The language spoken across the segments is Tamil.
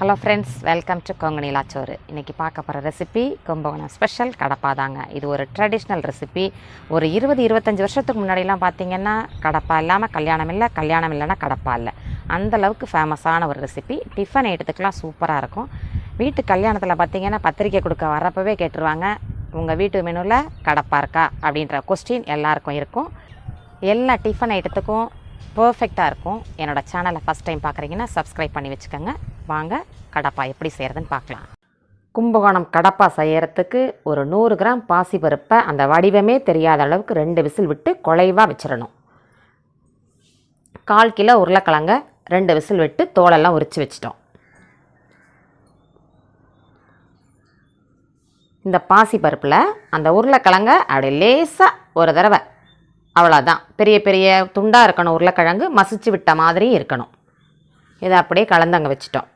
Hello friends, welcome to Kongu Nila Soru. இன்றைக்கி பார்க்க போகிற ரெசிபி கும்பகோணம் ஸ்பெஷல் கடப்பா தாங்க. இது ஒரு ட்ரெடிஷ்னல் ரெசிபி. ஒரு 20-25 வருஷத்துக்கு முன்னாடிலாம் பார்த்திங்கன்னா கடப்பா இல்லாமல் கல்யாணம் இல்லை, கல்யாணம் இல்லைன்னா கடப்பா இல்லை. அந்தளவுக்கு ஃபேமஸான ஒரு ரெசிபி. டிஃபன் ஐட்டத்துக்கெலாம் சூப்பராக இருக்கும். வீட்டு கல்யாணத்தில் பார்த்திங்கன்னா பத்திரிக்கை கொடுக்க வரப்பவே கேட்டுருவாங்க, உங்கள் வீட்டு மெனுவில் கடப்பா இருக்கா அப்படின்ற கொஸ்டின் எல்லாருக்கும் இருக்கும். எல்லா டிஃபன் ஐட்டத்துக்கும் பர்ஃபெக்டாக இருக்கும். என்னோடய சேனலை ஃபஸ்ட் டைம் பார்க்குறீங்கன்னா சப்ஸ்கிரைப் பண்ணி வச்சுக்கோங்க. வாங்க கடப்பா எப்படி செய்கிறதுன்னு பார்க்கலாம். கும்பகோணம் கடப்பா செய்கிறதுக்கு ஒரு 100 கிராம் பாசிப்பருப்பை அந்த வடிவமே தெரியாத அளவுக்கு 2 விசில் விட்டு குழைவாக வச்சிடணும். 1/4 கிலோ உருளைக்கிழங்க 2 விசில் விட்டு தோலெல்லாம் உரித்து வச்சிட்டோம். இந்த பாசிப்பருப்பில் அந்த உருளைக்கிழங்க அப்படி லேசாக ஒரு தடவை, அவ்வளோதான், பெரிய பெரிய துண்டாக இருக்கணும். உருளைக்கிழங்கு மசிச்சு விட்ட மாதிரி இருக்கணும். இதை அப்படியே கலந்து அங்கே வச்சிட்டோம்.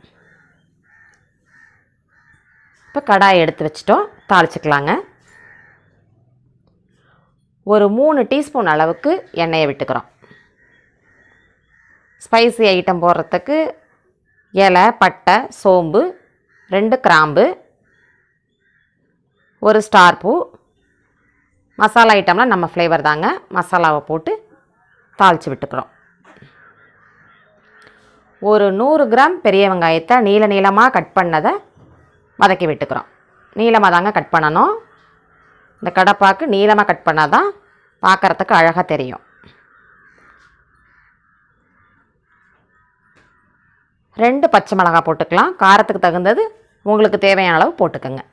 இப்போ கடாயை எடுத்து வச்சிட்டோம். தாளிச்சிக்கலாங்க. ஒரு 3 டீஸ்பூன் அளவுக்கு எண்ணெயை விட்டுக்கிறோம். ஸ்பைசி ஐட்டம் போடுறதுக்கு இலை, பட்டை, சோம்பு, 2 கிராம்பு, 1 ஸ்டார் பூ. மசாலா ஐட்டம்லாம் நம்ம ஃப்ளேவர் தாங்க. மசாலாவை போட்டு தாளித்து விட்டுக்கிறோம். ஒரு 100 கிராம் பெரிய வெங்காயத்தை நீளமாக கட் பண்ணதை வதக்கி விட்டுக்கிறோம். நீளமாக தாங்க கட் பண்ணணும். இந்த கடப்பாக்கு நீளமாக கட் பண்ணால் தான் பார்க்குறதுக்கு அழகாக தெரியும். 2 பச்சை மிளகாய் போட்டுக்கலாம். காரத்துக்கு தகுந்தது உங்களுக்கு தேவையான அளவு போட்டுக்கோங்க.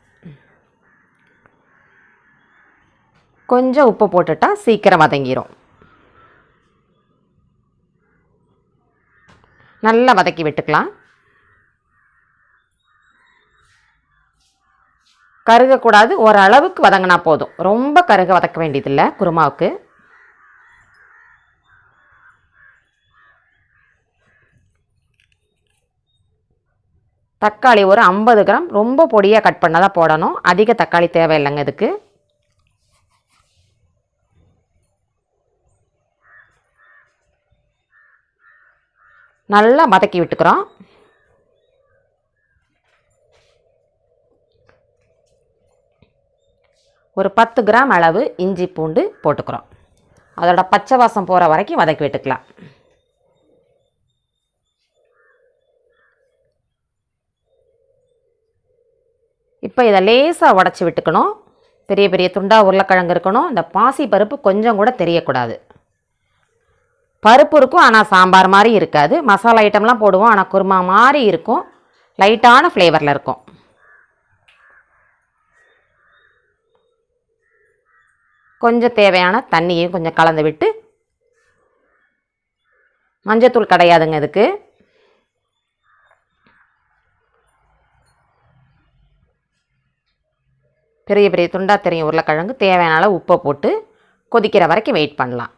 கொஞ்சம் உப்பு போட்டுட்டா சீக்கிரம் வதங்கிடும். நல்லா வதக்கி விட்டுக்கலாம். கருகக்கூடாது, ஓரளவுக்கு வதங்கினா போதும். ரொம்ப கருக வதக்க வேண்டியதில்லை குருமாவுக்கு. தக்காளி ஒரு 50 கிராம் ரொம்ப பொடியாக கட் பண்ணதான் போடணும். அதிக தக்காளி தேவையில்லைங்க இதுக்கு. நல்லா வதக்கி விட்டுக்கிறோம். ஒரு 10 கிராம் அளவு இஞ்சி பூண்டு போட்டுக்கிறோம். அதோட பச்சை வாசம் போகிற வரைக்கும் வதக்கி விட்டுக்கலாம். இப்போ இதை லேசாக உடச்சி விட்டுக்கணும். பெரிய பெரிய துண்டாக உருளைக்கிழங்கு இருக்கணும். இந்த பாசி பருப்பு கொஞ்சம் கூட தெரியக்கூடாது. பருப்பு இருக்கும், ஆனால் சாம்பார் மாதிரி இருக்காது. மசாலா ஐட்டம்லாம் போடுவோம், ஆனால் குருமா மாதிரி இருக்கும். லைட்டான ஃப்ளேவரில் இருக்கும். கொஞ்சம் தேவையான தண்ணியையும் கொஞ்சம் கலந்து விட்டு, மஞ்சத்தூள் கிடையாதுங்க இதுக்கு. பெரிய பெரிய துண்டாக தெரியும் உருளைக்கிழங்கு. தேவையான அளவு உப்பை போட்டு கொதிக்கிற வரைக்கும் வெயிட் பண்ணலாம்.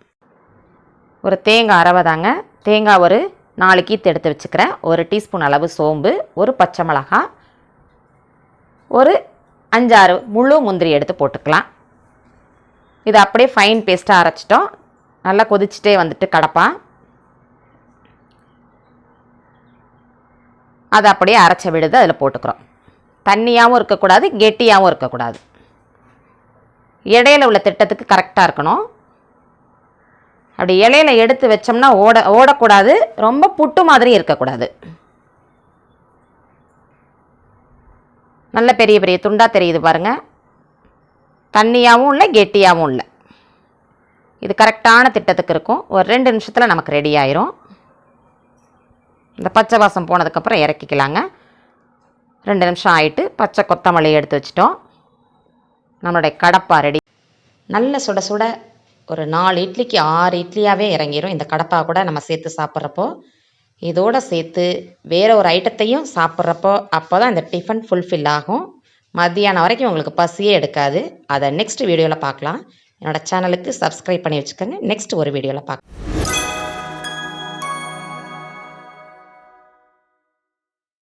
ஒரு தேங்காய் அரவை தாங்க. தேங்காய் ஒரு 4 கீத்து எடுத்து வச்சுக்கிறேன். 1 டீஸ்பூன் அளவு சோம்பு, 1 பச்சை மிளகாய், ஒரு 5-6 முழு முந்திரி எடுத்து போட்டுக்கலாம். இது அப்படியே ஃபைன் பேஸ்ட்டாக அரைச்சிட்டோம். நல்லா கொதிச்சுட்டே வந்துட்டு கடப்பா அதை அப்படியே அரைச்ச விடுது அதில் போட்டுக்கிறோம். தண்ணியாகவும் இருக்கக்கூடாது, கெட்டியாகவும் இருக்கக்கூடாது. இடையில உள்ள திட்டத்துக்கு கரெக்டாக இருக்கணும். அப்படி இலையில எடுத்து வச்சோம்னா ஓடக்கூடாது, ரொம்ப புட்டு மாதிரி இருக்கக்கூடாது. நல்ல பெரிய பெரிய துண்டாக தெரியுது பாருங்கள். தண்ணியாகவும் இல்லை, கெட்டியாகவும் இல்லை. இது கரெக்டான திட்டத்துக்கு இருக்கும். ஒரு 2 நிமிஷத்தில் நமக்கு ரெடி ஆயிரும். இந்த பச்சை வாசம் போனதுக்கப்புறம் இறக்கிக்கலாங்க. 2 நிமிஷம் ஆகிட்டு பச்சை கொத்தமல்லி எடுத்து வச்சிட்டோம். நம்மளுடைய கடப்பா ரெடி. நல்ல சுட சுட ஒரு 4 இட்லிக்கு 6 இட்லியாகவே இறங்கிடும். இந்த கடப்பா கூட நம்ம சேர்த்து சாப்பிட்றப்போ, இதோடு சேர்த்து வேறு ஒரு ஐட்டத்தையும் சாப்பிட்றப்போ, அப்போ தான் இந்த டிஃபன் ஃபுல்ஃபில் ஆகும். மத்தியானம் வரைக்கும் உங்களுக்கு பசியே எடுக்காது. அதை நெக்ஸ்ட் வீடியோவில் பார்க்கலாம். என்னோடய சேனலுக்கு சப்ஸ்கிரைப் பண்ணி வச்சுக்கோங்க. நெக்ஸ்ட் ஒரு வீடியோவில் பார்க்கலாம்.